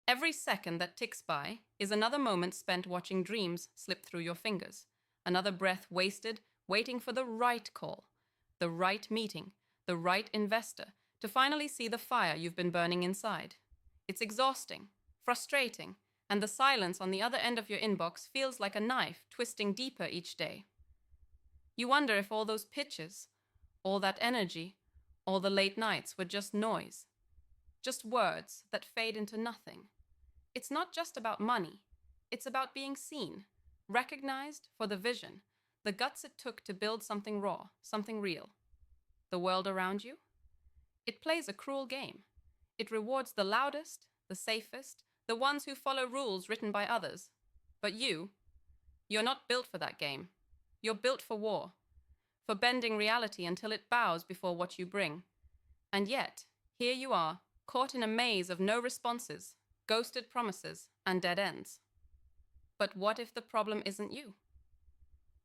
Every second that ticks by is another moment spent watching dreams slip through your fingers, another breath wasted waiting for the right call, the right meeting, the right investor to finally see the fire you've been burning inside. It's exhausting, frustrating, and the silence on the other end of your inbox feels like a knife twisting deeper each day. You wonder if all those pitches, all that energy, all the late nights were just noise, just words that fade into nothing. It's not just about money, it's about being seen, recognized for the vision, the guts it took to build something raw, something real. The world around you? It plays a cruel game. It rewards the loudest, the safest, the ones who follow rules written by others. But you're not built for that game. You're built for war, for bending reality until it bows before what you bring. And yet, here you are, caught in a maze of no responses, ghosted promises, and dead ends. But what if the problem isn't you?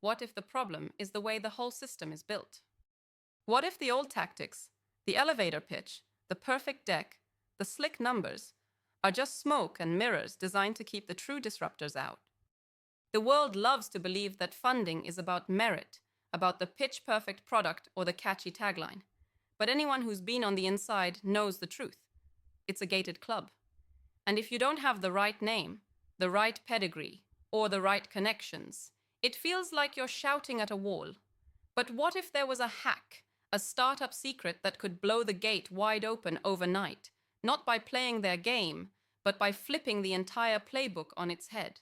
What if the problem is the way the whole system is built? What if the old tactics, the elevator pitch, the perfect deck, the slick numbers, are just smoke and mirrors designed to keep the true disruptors out? The world loves to believe that funding is about merit, about the pitch-perfect product or the catchy tagline. But anyone who's been on the inside knows the truth. It's a gated club. And if you don't have the right name, the right pedigree, or the right connections, it feels like you're shouting at a wall. But what if there was a hack, a startup secret that could blow the gate wide open overnight, not by playing their game, but by flipping the entire playbook on its head?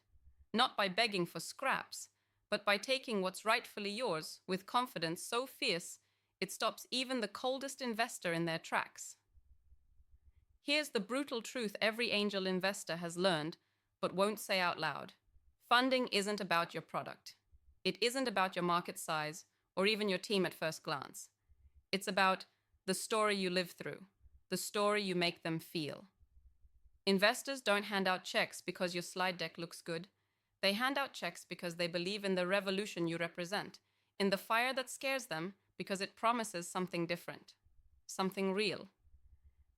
Not by begging for scraps, but by taking what's rightfully yours with confidence so fierce it stops even the coldest investor in their tracks. Here's the brutal truth every angel investor has learned, but won't say out loud. Funding isn't about your product. It isn't about your market size or even your team at first glance. It's about the story you live through, the story you make them feel. Investors don't hand out checks because your slide deck looks good. They hand out checks because they believe in the revolution you represent, in the fire that scares them because it promises something different, something real.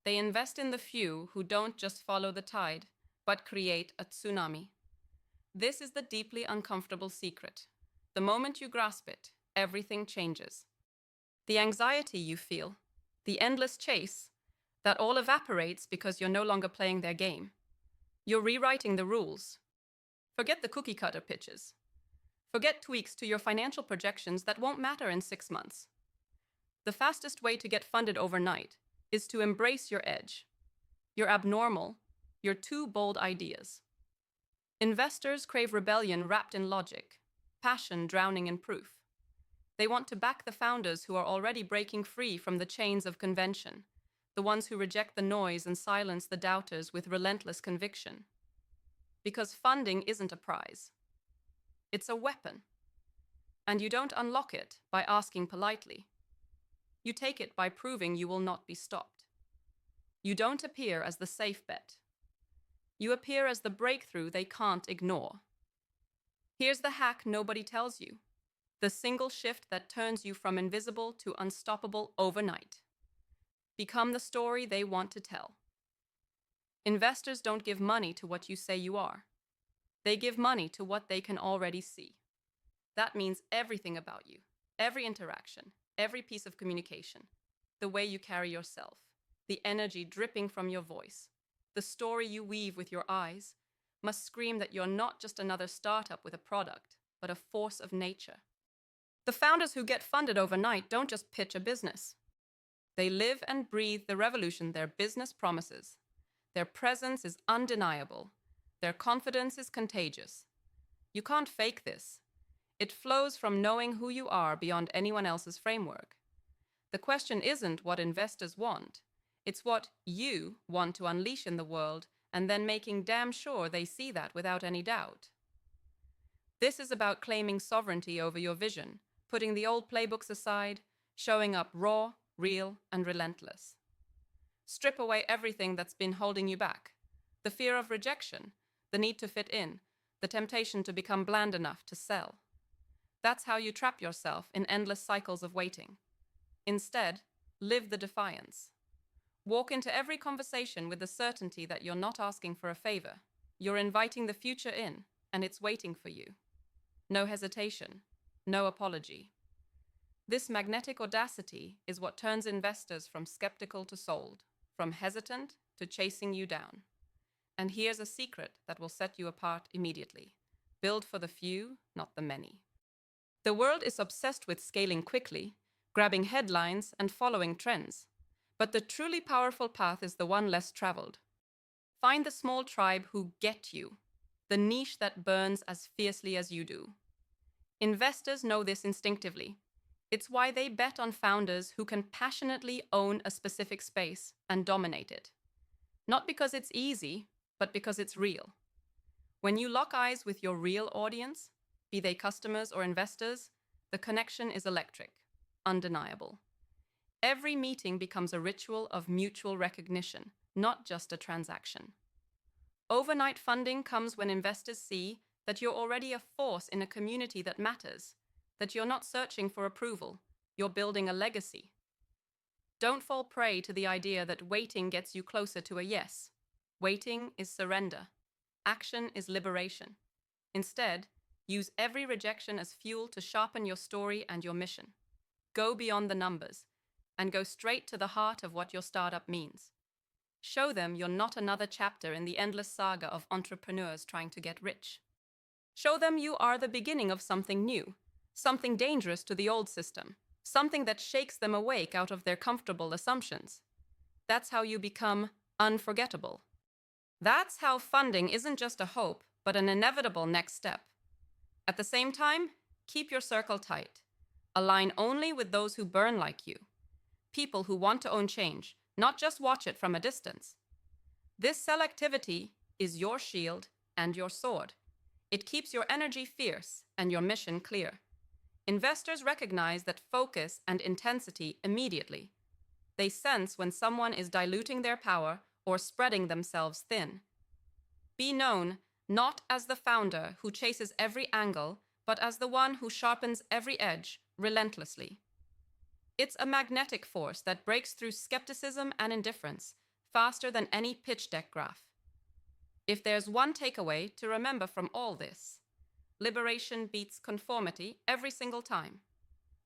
They invest in the few who don't just follow the tide, but create a tsunami. This is the deeply uncomfortable secret. The moment you grasp it, everything changes. The anxiety you feel, the endless chase, that all evaporates because you're no longer playing their game. You're rewriting the rules. Forget the cookie cutter pitches. Forget tweaks to your financial projections that won't matter in 6 months. The fastest way to get funded overnight is to embrace your edge, your abnormal, your too bold ideas. Investors crave rebellion wrapped in logic, passion drowning in proof. They want to back the founders who are already breaking free from the chains of convention, the ones who reject the noise and silence the doubters with relentless conviction. Because funding isn't a prize. It's a weapon. And you don't unlock it by asking politely. You take it by proving you will not be stopped. You don't appear as the safe bet. You appear as the breakthrough they can't ignore. Here's the hack nobody tells you. The single shift that turns you from invisible to unstoppable overnight. Become the story they want to tell. Investors don't give money to what you say you are. They give money to what they can already see. That means everything about you, every interaction, every piece of communication, the way you carry yourself, the energy dripping from your voice, the story you weave with your eyes, must scream that you're not just another startup with a product, but a force of nature. The founders who get funded overnight don't just pitch a business. They live and breathe the revolution their business promises. Their presence is undeniable. Their confidence is contagious. You can't fake this. It flows from knowing who you are beyond anyone else's framework. The question isn't what investors want. It's what you want to unleash in the world and then making damn sure they see that without any doubt. This is about claiming sovereignty over your vision, putting the old playbooks aside, showing up raw, real, and relentless. Strip away everything that's been holding you back. The fear of rejection, the need to fit in, the temptation to become bland enough to sell. That's how you trap yourself in endless cycles of waiting. Instead, live the defiance. Walk into every conversation with the certainty that you're not asking for a favor. You're inviting the future in, and it's waiting for you. No hesitation, no apology. This magnetic audacity is what turns investors from skeptical to sold, from hesitant to chasing you down. And here's a secret that will set you apart immediately. Build for the few, not the many. The world is obsessed with scaling quickly, grabbing headlines and following trends. But the truly powerful path is the one less traveled. Find the small tribe who get you, the niche that burns as fiercely as you do. Investors know this instinctively. It's why they bet on founders who can passionately own a specific space and dominate it. Not because it's easy, but because it's real. When you lock eyes with your real audience, be they customers or investors, the connection is electric, undeniable. Every meeting becomes a ritual of mutual recognition, not just a transaction. Overnight funding comes when investors see that you're already a force in a community that matters, that you're not searching for approval, you're building a legacy. Don't fall prey to the idea that waiting gets you closer to a yes. Waiting is surrender. Action is liberation. Instead, use every rejection as fuel to sharpen your story and your mission. Go beyond the numbers and go straight to the heart of what your startup means. Show them you're not another chapter in the endless saga of entrepreneurs trying to get rich. Show them you are the beginning of something new, something dangerous to the old system, something that shakes them awake out of their comfortable assumptions. That's how you become unforgettable. That's how funding isn't just a hope, but an inevitable next step. At the same time, keep your circle tight. Align only with those who burn like you. People who want to own change, not just watch it from a distance. This selectivity is your shield and your sword. It keeps your energy fierce and your mission clear. Investors recognize that focus and intensity immediately. They sense when someone is diluting their power or spreading themselves thin. Be known not as the founder who chases every angle, but as the one who sharpens every edge relentlessly. It's a magnetic force that breaks through skepticism and indifference faster than any pitch deck graph. If there's one takeaway to remember from all this, liberation beats conformity every single time.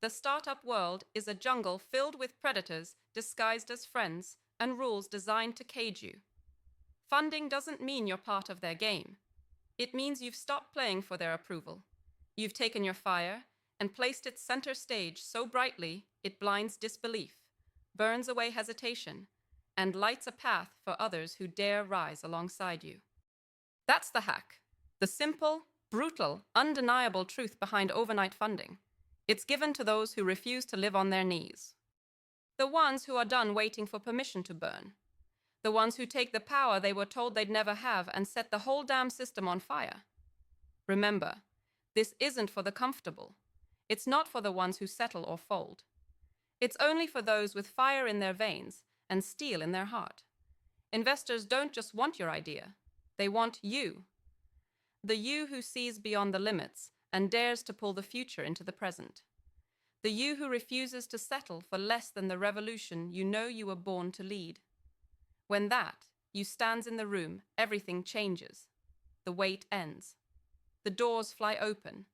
The startup world is a jungle filled with predators disguised as friends and rules designed to cage you. Funding doesn't mean you're part of their game. It means you've stopped playing for their approval. You've taken your fire and placed it center stage so brightly it blinds disbelief, burns away hesitation, and lights a path for others who dare rise alongside you. That's the hack, the simple, brutal, undeniable truth behind overnight funding. It's given to those who refuse to live on their knees. The ones who are done waiting for permission to burn. The ones who take the power they were told they'd never have and set the whole damn system on fire. Remember, this isn't for the comfortable. It's not for the ones who settle or fold. It's only for those with fire in their veins and steel in their heart. Investors don't just want your idea. They want you. The you who sees beyond the limits and dares to pull the future into the present. The you who refuses to settle for less than the revolution you know you were born to lead. When that you stands in the room, everything changes. The wait ends. The doors fly open.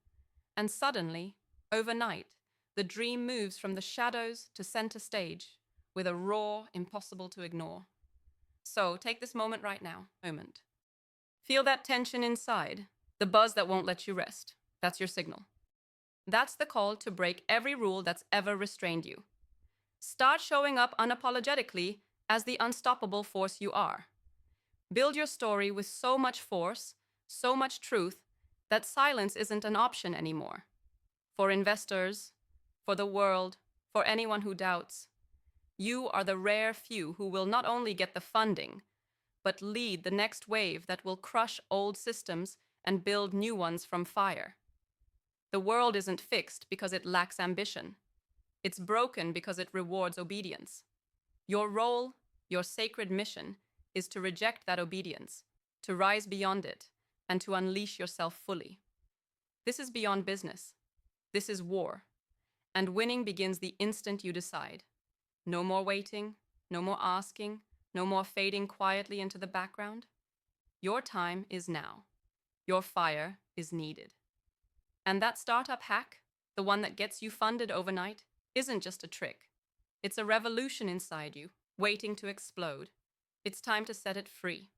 And suddenly, overnight, the dream moves from the shadows to center stage with a roar impossible to ignore. So take this moment right now. Feel that tension inside, the buzz that won't let you rest. That's your signal. That's the call to break every rule that's ever restrained you. Start showing up unapologetically as the unstoppable force you are. Build your story with so much force, so much truth, that silence isn't an option anymore. For investors, for the world, for anyone who doubts, you are the rare few who will not only get the funding, but lead the next wave that will crush old systems and build new ones from fire. The world isn't fixed because it lacks ambition. It's broken because it rewards obedience. Your role, your sacred mission, is to reject that obedience, to rise beyond it, and to unleash yourself fully. This is beyond business. This is war. And winning begins the instant you decide. No more waiting, No more asking, no more fading quietly into the background. Your time is now. Your fire is needed. And that startup hack, the one that gets you funded overnight, isn't just a trick. It's a revolution inside you, waiting to explode. It's time to set it free.